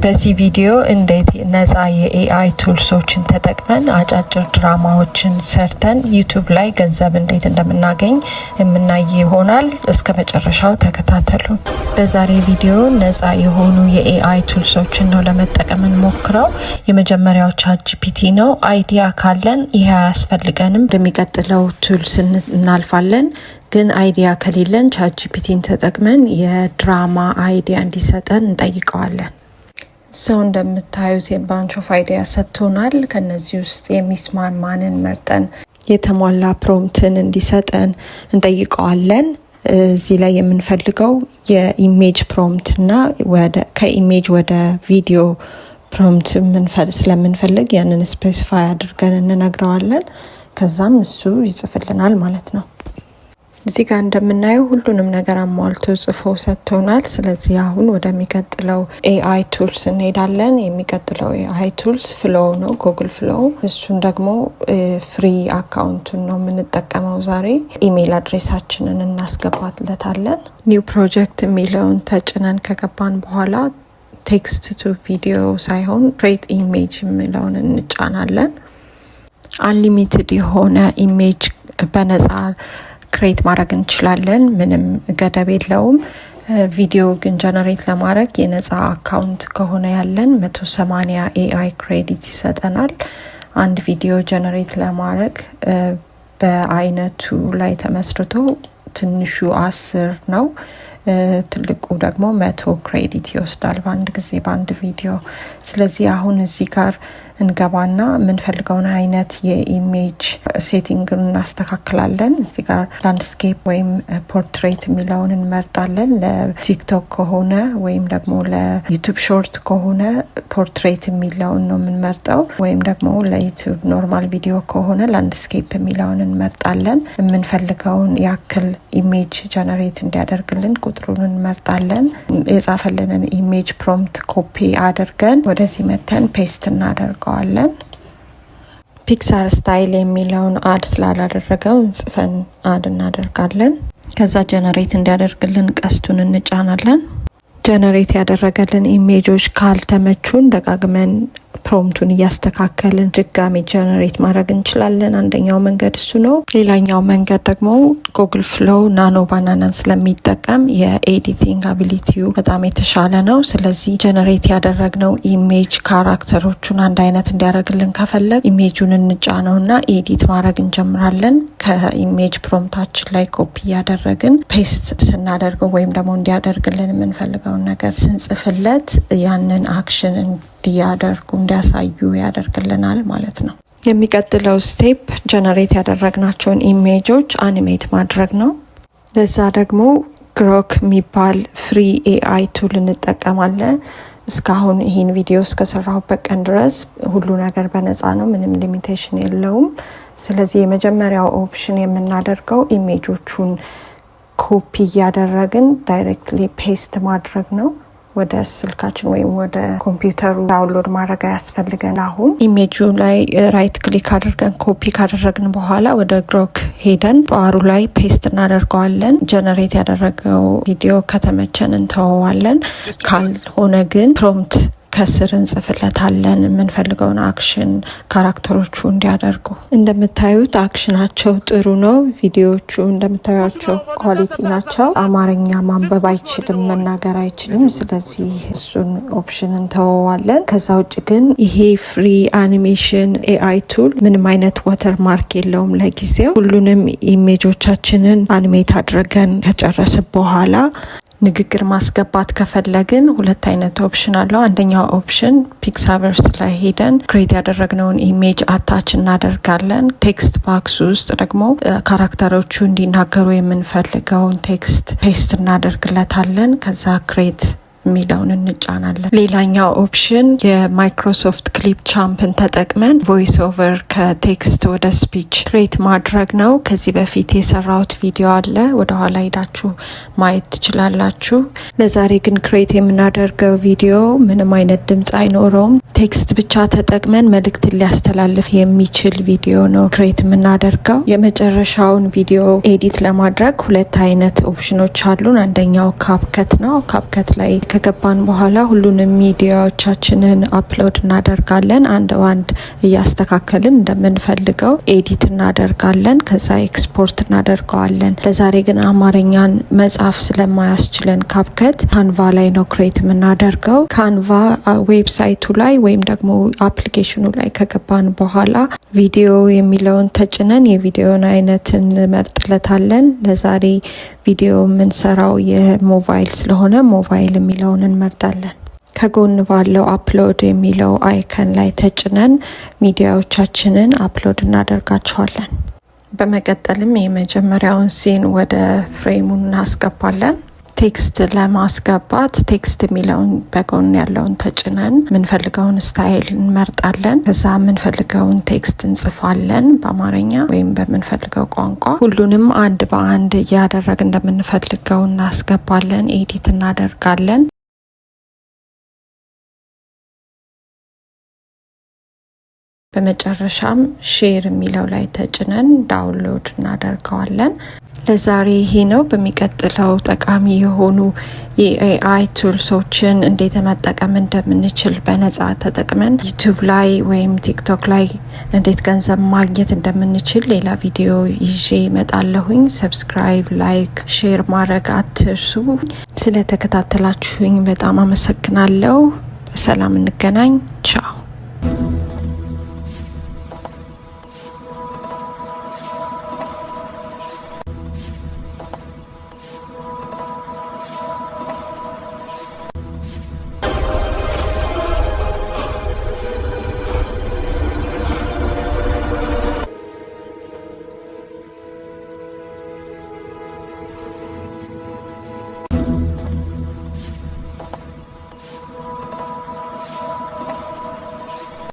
በዚህ ቪዲዮ እንዴት ነፃ የኤአይ ቱልሶችን ተጠቅመን አጫጭር ድራማዎችን ሰርተን ዩቲዩብ ላይ ገንዘብ እንዴት እንደምናገኝ የምናይ ይሆናል። እስከ መጨረሻው ተከታተሉ። በዛሬ ቪዲዮ ነፃ የሆኑ የኤአይ ቱልሶችን ነው ለመጠቀም እንሞክረው። የመጀመሪያው ቻትጂፒቲ ነው። አይዲያ ካለን ይሄ አያስፈልገንም። እንደሚቀጥለው ቱልስ እናልፋለን። ግን አይዲያ ከሌለን ቻትጂፒቲን ተጠቅመን የድራማ አይዲያ እንዲሰጠን እንጠይቀዋለን። ሰው እንደምታዩት የባንች ኦፍ አይዲያ ሰጥቶናል። ከነዚህ ውስጥ የሚስማማንን መርጠን የተሟላ ፕሮምፕትን እንዲሰጠን እንጠይቀዋለን። እዚህ ላይ የምንፈልገው የኢሜጅ ፕሮምፕት እና ከኢሜጅ ወደ ቪዲዮ ፕሮምፕት ስለምንፈልግ ያንን ስፔሲፋይ አድርገን እንነግረዋለን። ከዛም እሱ ይጽፍልናል ማለት ነው። እዚህ ጋር እንደምናየው ሁሉንም ነገር አሟልቶ ጽፎ ሰጥቶናል። ስለዚህ አሁን ወደሚቀጥለው ኤአይ ቱልስ እንሄዳለን። የሚቀጥለው ኤአይ ቱልስ ፍሎው ነው፣ ጉግል ፍሎው። እሱን ደግሞ ፍሪ አካውንቱን ነው የምንጠቀመው ዛሬ። ኢሜይል አድሬሳችንን እናስገባለታለን። ኒው ፕሮጀክት የሚለውን ተጭነን ከገባን በኋላ ቴክስት ቱ ቪዲዮ ሳይሆን ክሬት ኢሜጅ የሚለውን እንጫናለን። አንሊሚትድ የሆነ ኢሜጅ በነፃ ክሬት ማድረግ እንችላለን። ምንም ገደብ የለውም። ቪዲዮ ግን ጀነሬት ለማድረግ የነፃ አካውንት ከሆነ ያለን 180 ኤአይ ክሬዲት ይሰጠናል። አንድ ቪዲዮ ጀነሬት ለማድረግ በአይነቱ ላይ ተመስርቶ ትንሹ 10 ነው፣ ትልቁ ደግሞ 100 ክሬዲት ይወስዳል በአንድ ጊዜ በአንድ ቪዲዮ። ስለዚህ አሁን እዚህ ጋር እንገባና የምንፈልገውን አይነት የኢሜጅ ሴቲንግ እናስተካክላለን። እዚህ ጋር ላንድስኬፕ ወይም ፖርትሬት የሚለውን እንመርጣለን። ለቲክቶክ ከሆነ ወይም ደግሞ ለዩቲዩብ ሾርት ከሆነ ፖርትሬት የሚለውን ነው የምንመርጠው። ወይም ደግሞ ለዩቲዩብ ኖርማል ቪዲዮ ከሆነ ላንድስኬፕ የሚለውን እንመርጣለን። የምንፈልገውን ያክል ኢሜጅ ጀነሬት እንዲያደርግልን ቁጥሩን እንመርጣለን። የጻፈልንን ኢሜጅ ፕሮምፕት ኮፒ አድርገን ወደዚህ መተን ፔስት እናደርገዋለን። ፒክሳር ስታይል የሚለውን አድ ስላላደረገው ጽፈን አድ እናደርጋለን። ከዛ ጀነሬት እንዲያደርግልን ቀስቱን እንጫናለን። ጀነሬት ያደረገልን ኢሜጆች ካልተመቹን ደጋግመን ፕሮምፕቱን እያስተካከልን ድጋሚ ጀነሬት ማድረግ እንችላለን። አንደኛው መንገድ እሱ ነው። ሌላኛው መንገድ ደግሞ ጉግል ፍሎው ናኖ ባናናን ስለሚጠቀም የኤዲቲንግ አቢሊቲው በጣም የተሻለ ነው። ስለዚህ ጀነሬት ያደረግነው ኢሜጅ ካራክተሮቹን አንድ አይነት እንዲያደርግልን ከፈለግ ኢሜጁን እንጫነውና ኤዲት ማድረግ እንጀምራለን። ከኢሜጅ ፕሮምፕታችን ላይ ኮፒ ያደረግን ፔስት ስናደርገው ወይም ደግሞ እንዲያደርግልን የምንፈልገውን ነገር ስንጽፍለት ያንን አክሽን እንዲያሳዩ ያደርግልናል ማለት ነው። የሚቀጥለው ስቴፕ ጀነሬት ያደረግናቸውን ኢሜጆች አኒሜት ማድረግ ነው። ለዛ ደግሞ ግሮክ የሚባል ፍሪ ኤአይ ቱል እንጠቀማለን። እስካሁን ይህን ቪዲዮ እስከሰራሁበት ቀን ድረስ ሁሉ ነገር በነፃ ነው፣ ምንም ሊሚቴሽን የለውም። ስለዚህ የመጀመሪያው ኦፕሽን የምናደርገው ኢሜጆቹን ኮፒ እያደረግን ዳይሬክትሊ ፔስት ማድረግ ነው። ወደ ስልካችን ወይም ወደ ኮምፒውተሩ ዳውንሎድ ማድረግ አያስፈልገን። አሁን ኢሜጁ ላይ ራይት ክሊክ አድርገን ኮፒ ካደረግን በኋላ ወደ ግሮክ ሄደን ባሩ ላይ ፔስት እናደርገዋለን። ጀነሬት ያደረገው ቪዲዮ ከተመቸን እንተወዋለን። ካልሆነ ግን ፕሮምፕት ከስር እንጽፍለታለን የምንፈልገውን አክሽን ካራክተሮቹ እንዲያደርጉ። እንደምታዩት አክሽናቸው ጥሩ ነው። ቪዲዮዎቹ እንደምታዩቸው ኳሊቲ ናቸው። አማርኛ ማንበብ አይችልም፣ መናገር አይችልም። ስለዚህ እሱን ኦፕሽን እንተወዋለን። ከዛ ውጭ ግን ይሄ ፍሪ አኒሜሽን ኤአይ ቱል ምንም አይነት ዋተር ማርክ የለውም ለጊዜው። ሁሉንም ኢሜጆቻችንን አኒሜት አድርገን ከጨረስን በኋላ ንግግር ማስገባት ከፈለግን ሁለት አይነት ኦፕሽን አለው። አንደኛው ኦፕሽን ፒክሳቨርስ ላይ ሄደን ክሬት ያደረግነውን ኢሜጅ አታች እናደርጋለን። ቴክስት ባክስ ውስጥ ደግሞ ካራክተሮቹ እንዲናገሩ የምንፈልገውን ቴክስት ፔስት እናደርግለታለን። ከዛ ክሬት የሚለውን እንጫናለን። ሌላኛው ኦፕሽን የማይክሮሶፍት ክሊፕ ቻምፕን ተጠቅመን ቮይስ ኦቨር ከቴክስት ወደ ስፒች ክሬት ማድረግ ነው። ከዚህ በፊት የሰራሁት ቪዲዮ አለ፣ ወደ ኋላ ሄዳችሁ ማየት ትችላላችሁ። ለዛሬ ግን ክሬት የምናደርገው ቪዲዮ ምንም አይነት ድምጽ አይኖረውም። ቴክስት ብቻ ተጠቅመን መልእክትን ሊያስተላልፍ የሚችል ቪዲዮ ነው ክሬት የምናደርገው። የመጨረሻውን ቪዲዮ ኤዲት ለማድረግ ሁለት አይነት ኦፕሽኖች አሉን። አንደኛው ካፕከት ነው። ካፕከት ላይ ከገባን በኋላ ሁሉንም ሚዲያዎቻችንን አፕሎድ እናደርጋለን። አንድ ባንድ እያስተካከልን እንደምንፈልገው ኤዲት እናደርጋለን። ከዛ ኤክስፖርት እናደርገዋለን። ለዛሬ ግን አማርኛን መጻፍ ስለማያስችለን ካፕከት ካንቫ ላይ ነው ክሬት የምናደርገው። ካንቫ ዌብሳይቱ ላይ ወይም ደግሞ አፕሊኬሽኑ ላይ ከገባን በኋላ ቪዲዮ የሚለውን ተጭነን የቪዲዮን አይነት እንመርጥለታለን። ለዛሬ ቪዲዮ የምንሰራው የሞባይል ስለሆነ ሞባይል የሚለውን እንመርጣለን። ከጎን ባለው አፕሎድ የሚለው አይከን ላይ ተጭነን ሚዲያዎቻችንን አፕሎድ እናደርጋቸዋለን። በመቀጠልም የመጀመሪያውን ሲን ወደ ፍሬሙ እናስገባለን። ቴክስት ለማስገባት ቴክስት የሚለውን በጎን ያለውን ተጭነን የምንፈልገውን ስታይል እንመርጣለን። ከዛ የምንፈልገውን ቴክስት እንጽፋለን በአማርኛ ወይም በምንፈልገው ቋንቋ። ሁሉንም አንድ በአንድ እያደረግ እንደምንፈልገው እናስገባለን፣ ኤዲት እናደርጋለን። በመጨረሻም ሼር የሚለው ላይ ተጭነን ዳውንሎድ እናደርገዋለን። ለዛሬ ይሄ ነው። በሚቀጥለው ጠቃሚ የሆኑ የኤአይ ቱልሶችን እንዴት መጠቀም እንደምንችል በነጻ ተጠቅመን ዩቲዩብ ላይ ወይም ቲክቶክ ላይ እንዴት ገንዘብ ማግኘት እንደምንችል ሌላ ቪዲዮ ይዤ እመጣለሁኝ። ሰብስክራይብ፣ ላይክ፣ ሼር ማድረግ አትርሱ። ስለተከታተላችሁኝ በጣም አመሰግናለሁ። በሰላም እንገናኝ። ቻው።